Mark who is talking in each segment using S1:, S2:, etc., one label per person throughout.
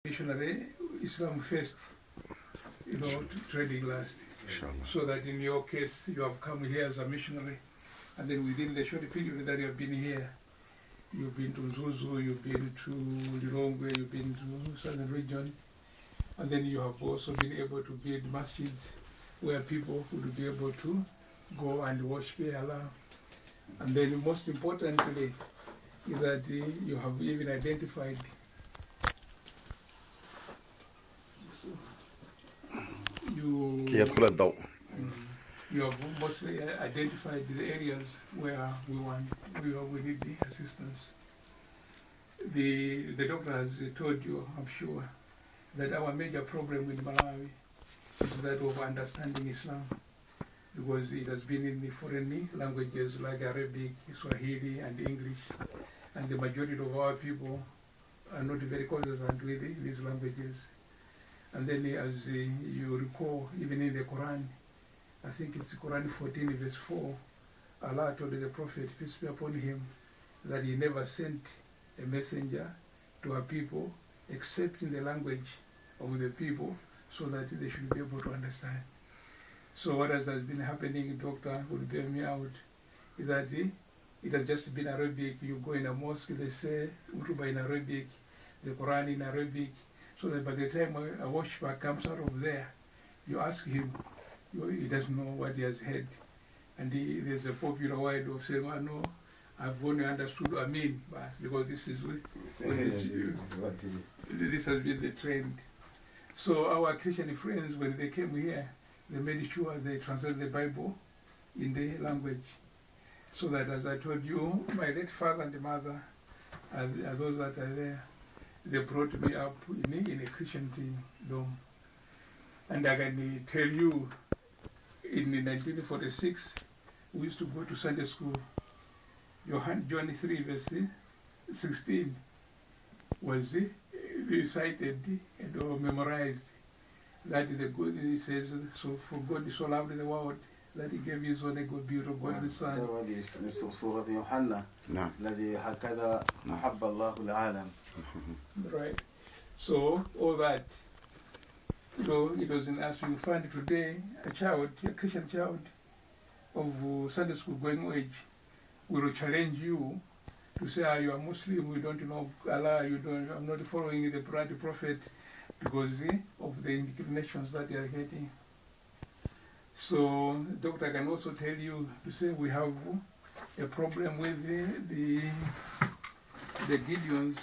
S1: Missionary, Islam first, trading last.
S2: Inshallah.
S1: So that in your case, you have come here as a missionary, and then within the short period that you have been here, you've been to Zuzu, you've been to Lilongwe, you've been to southern region, and then you have also been able to build masjids where people would be able to go and worship Allah. And then most importantly is that you have even identified you have mostly identified the areas where we need the assistance. The doctor has told you, I'm sure, that our major problem in Malawi is that of understanding Islam, because it has been in the foreign languages like Arabic, Swahili, and English, and the majority of our people are not very conversant with these languages. And then, as you recall, even in the Quran, I think it's Quran 14, verse 4, Allah told the Prophet, peace be upon him, that he never sent a messenger to a people except in the language of the people, so that they should be able to understand. So what has been happening, doctor will bear me out, is that it has just been Arabic. You go in a mosque, they say Utuba in Arabic, the Quran in Arabic, so that by the time a worshiper comes out of there, you ask him, he doesn't know what he has heard. And there's a popular word of saying, oh, no, I've only understood M.Emin, because this is what this has been the trend. So our Christian friends, when they came here, they made sure they translated the Bible in the language. So that, as I told you, my late father and mother are those that are there. They brought me up in a Christian dome. And I can tell you, in 1946, we used to go to Sunday school. John 3, verse 16 was recited and memorized. That is the good, it says, so for God so loved the world that he gave his only good beautiful godly son. Right. So all that, it was in us. You find today a Christian child of Sunday school going age will challenge you to say, you are Muslim, you don't know Allah, I'm not following the prophet, because of the inclinations that they are getting. So the doctor can also tell you to say we have a problem with the Gideons.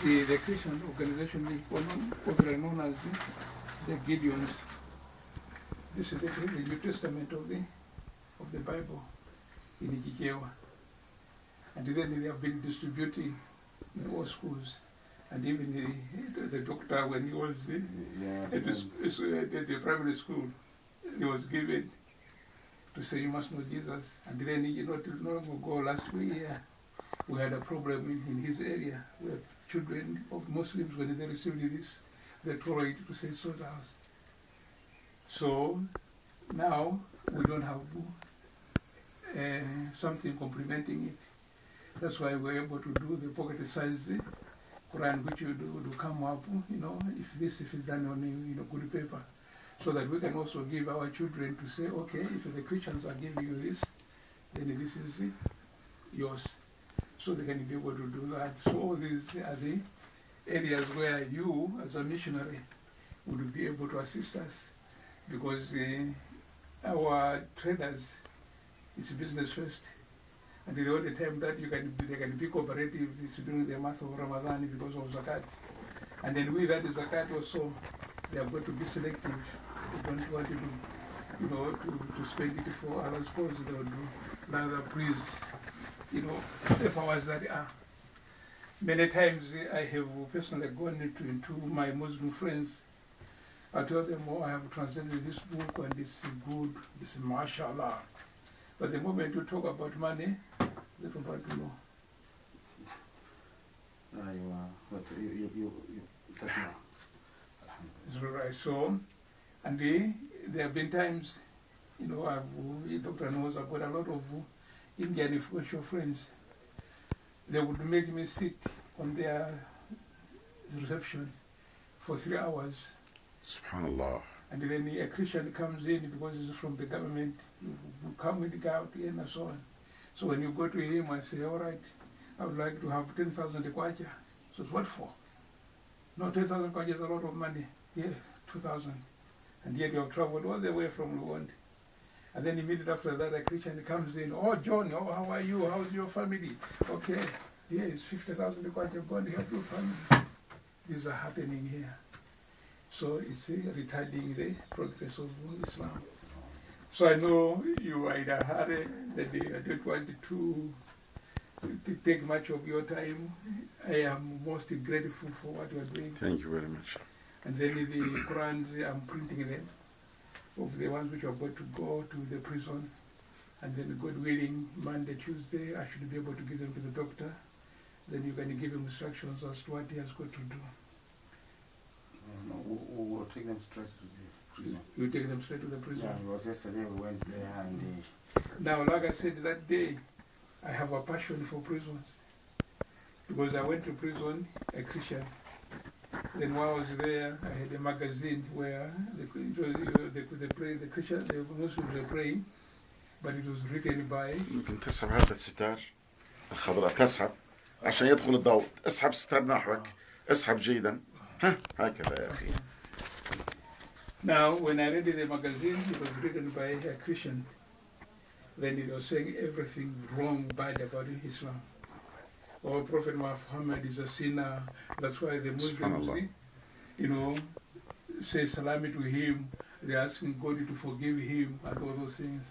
S1: The Christian organization, popularly known as the Gideons. This is the New Testament of the Bible in Ikikewa. And then they have been distributing in all schools. And even the doctor, when he was at the primary school, he was given to say, you must know Jesus. And then, not long ago, last year, we had a problem in his area where children of Muslims, when they received this, they throw it to say soda house. So now we don't have something complementing it. That's why we're able to do the pocket size Quran, which you do come up, if it's done on good paper, so that we can also give our children to say, okay, if the Christians are giving you this, then this is yours. So they can be able to do that. So all these are the areas where you, as a missionary, would be able to assist us, because our traders, it's business first. And the only time that they can be cooperative is during the month of Ramadan because of Zakat. And then with that Zakat also, they are going to be selective. They don't want you to spend it for Allah's cause. They will do rather please, the powers that are. Many times I have personally gone into my Muslim friends. I tell them, I have translated this book and it's good, it's mashallah. But the moment you talk about money, they don't want to know. Right. So, and there have been times, you know, Dr. knows I've got a lot of Indian influential friends. They would make me sit on their reception for 3 hours.
S2: Subhanallah.
S1: And then a Christian comes in because it's from the government. You come with the guy out here and so on. So when you go to him and say, all right, I would like to have 10,000 kwacha. So what for? No, 10,000 kwacha is a lot of money. Yeah, 2,000. And yet you have traveled all the way from Rwanda. And then immediately after that, a Christian comes in. Oh, John, oh, how are you? How's your family? Okay, here is 50,000 kwacha. Go and help your family. These are happening here. So it's retarding the progress of Islam. So I know you are in a hurry that I don't want to take much of your time. I am most grateful for what you are doing.
S2: Thank you very much.
S1: And then the Qurans, I'm printing them, of the ones which are going to go to the prison. And then, God willing, Monday, Tuesday, I should be able to give them to the doctor. Then you can give him instructions as to what he has got to do.
S3: No, we'll take them straight to the prison.
S1: You take them straight to the prison?
S3: Yeah, because yesterday we went there and
S1: Now, like I said that day, I have a passion for prisons. Because I went to prison, a Christian. Then while I was there, I had a magazine where the Christians, the Muslims were praying, but it was written by...
S2: ممكن تسحب هذا الستار الخضراء، تسحب عشان يدخل الضوء، اسحب الستار نحوك، اسحب جيدا، ها هكذا يا أخي.
S1: Now, when I read the magazine, it was written by a Christian. Then it was saying everything wrong, bad about Islam. Or Prophet Muhammad is a sinner. That's why the Muslims, you know, say salami to him. They're asking God to forgive him and all those things.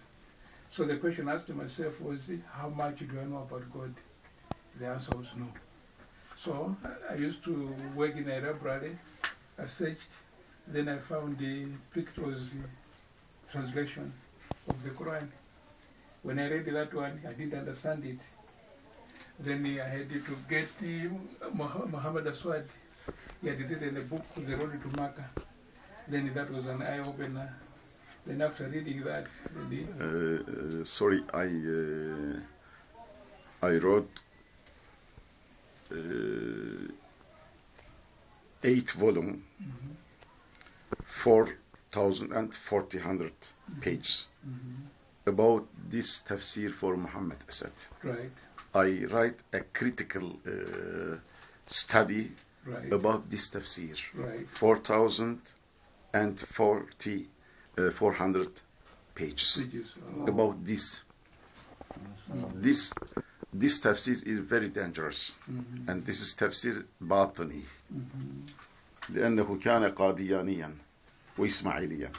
S1: So the question I asked myself was, how much do I know about God? The answer was no. So I used to work in a library. I searched. Then I found the pictures translation of the Quran. When I read that one, I didn't understand it. Then I had to get Muhammad Aswad. He had written a book, The Road to Makkah. Then that was an eye-opener. Then after reading that,
S2: sorry, I wrote 8 volume, 4,400 pages about this tafsir for Muhammad Asad.
S1: right,
S2: I write a critical study
S1: right,
S2: about this tafsir.
S1: right,
S2: 400 pages about this. This tafsir is very dangerous, and this is tafsir باطني لأنه كان قاديانيا وإسماعيليا.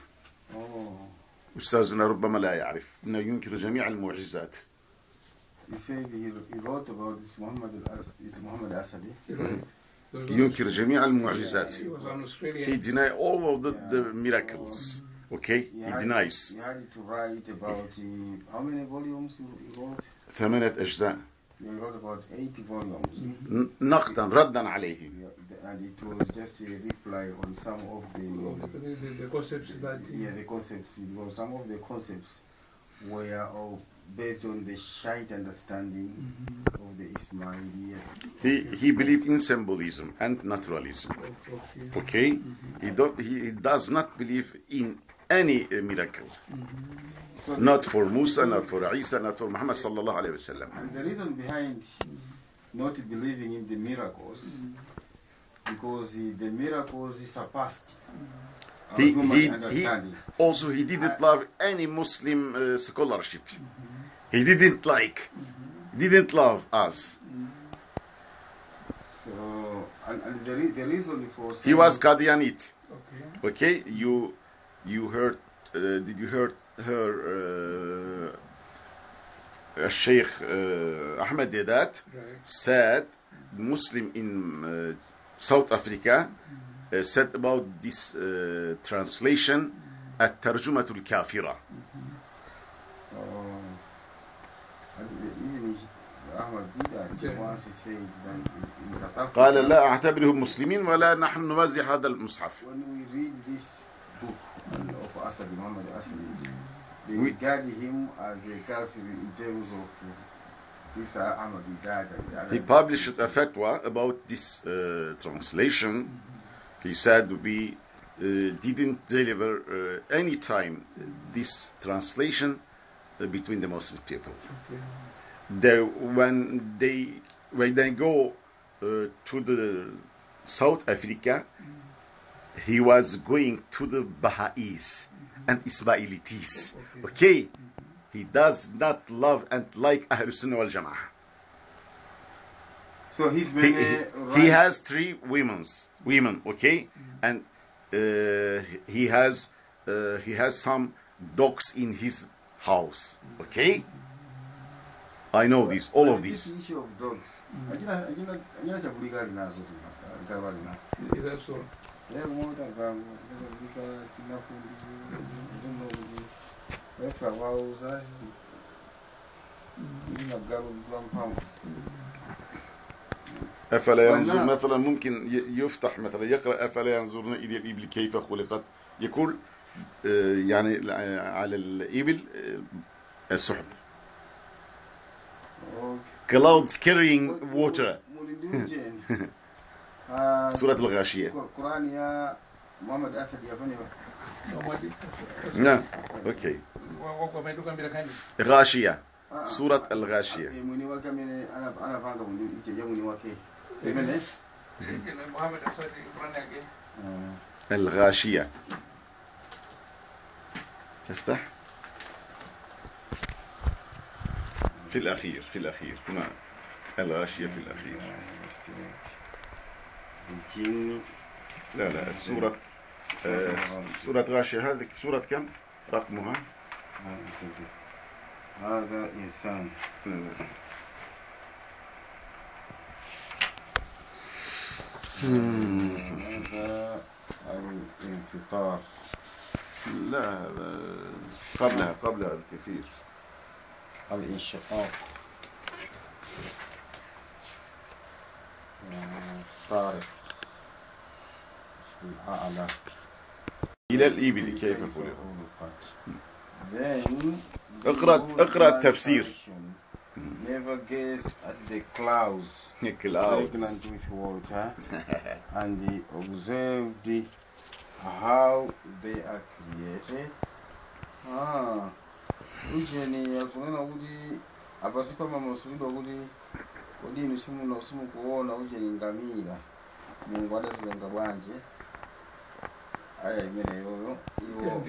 S2: أستاذنا ربما لا يعرف أنه ينكر جميع المعجزات.
S3: you say he wrote about this Muhammad Asadi.
S2: ينكر جميع المعجزات.
S1: He was on Australia.
S2: He denies all of the miracles. Okay, he denies.
S3: He had to write about how many volumes he wrote?
S2: 8 أجزاء.
S3: He wrote about 80 volumes.
S2: نقدا ردا عليه.
S3: And it was just a reply on some of the
S1: concepts that...
S3: the concepts. Because some of the concepts were based on the Shiite understanding of the Ismaili.
S2: He believed in symbolism and naturalism. Okay, he does not believe in any miracle.
S3: So
S2: not for Musa, not for Isa, not for Muhammad sallallahu alaihi wasallam.
S3: And the reason behind not believing in the miracles, because the miracles surpassed human understanding.
S2: Also, he didn't love any Muslim scholarship. He didn't love us.
S3: So, and the reason for saying
S2: he was Qadianite. Okay, you heard? Did you heard her? Sheikh Ahmed Dedat said, the Muslim in South Africa said about this translation, الترجمة الكافرة.
S3: Ahmad Buddha once said that in South Africa,
S2: قال لا أعتبرهم مسلمين ولا نحن نوزع هذا المصحف.
S3: when we read this book of Asad, Muhammad Asad, they regard him as a kafir in terms of this Ahmad Buddha.
S2: He published a fatwa about this translation. He said we didn't deliver any time this translation between the Muslim people. When they go to the South Africa, he was going to the Baha'is and Ismailites. Okay, he does not love and like Ahlul Sunnah wal Jama'ah.
S3: So he's
S2: he has 3 women, okay, and he has some dogs in his house, okay. I know this, all of
S3: this
S2: these.
S3: issue of dogs.
S1: Is that so?
S2: أفلا ينظر مثلا ممكن يفتح مثلا يقرأ أفلا ينظرون إلى الإبل كيف خلقت يقول يعني على الإبل السحب clouds carrying water. سورة الغاشية.
S3: القرآن يا محمد أسد يا فني.
S2: نعم أوكي. غاشية سورة الغاشية. الغاشية افتح في الأخير هنا الغاشية في الأخير. لا سورة غاشية هذه سورة كم رقمها؟
S3: هذا إنسان. هذا الانفطار.
S2: لا قبلها الكثير.
S3: الانشقاق. طارق. الأعلى.
S2: إلى الإبل كيف خلقت.
S3: Then
S2: اقرأ التفسير.
S3: Never gaze at the clouds pregnant with water and observed how they are created. Ujeni ya kunena udi abasipa mamusulido udi misimu na usimu kuona ujeni ngamira Mungu adazilenga bwanje aya imene yoyo iwo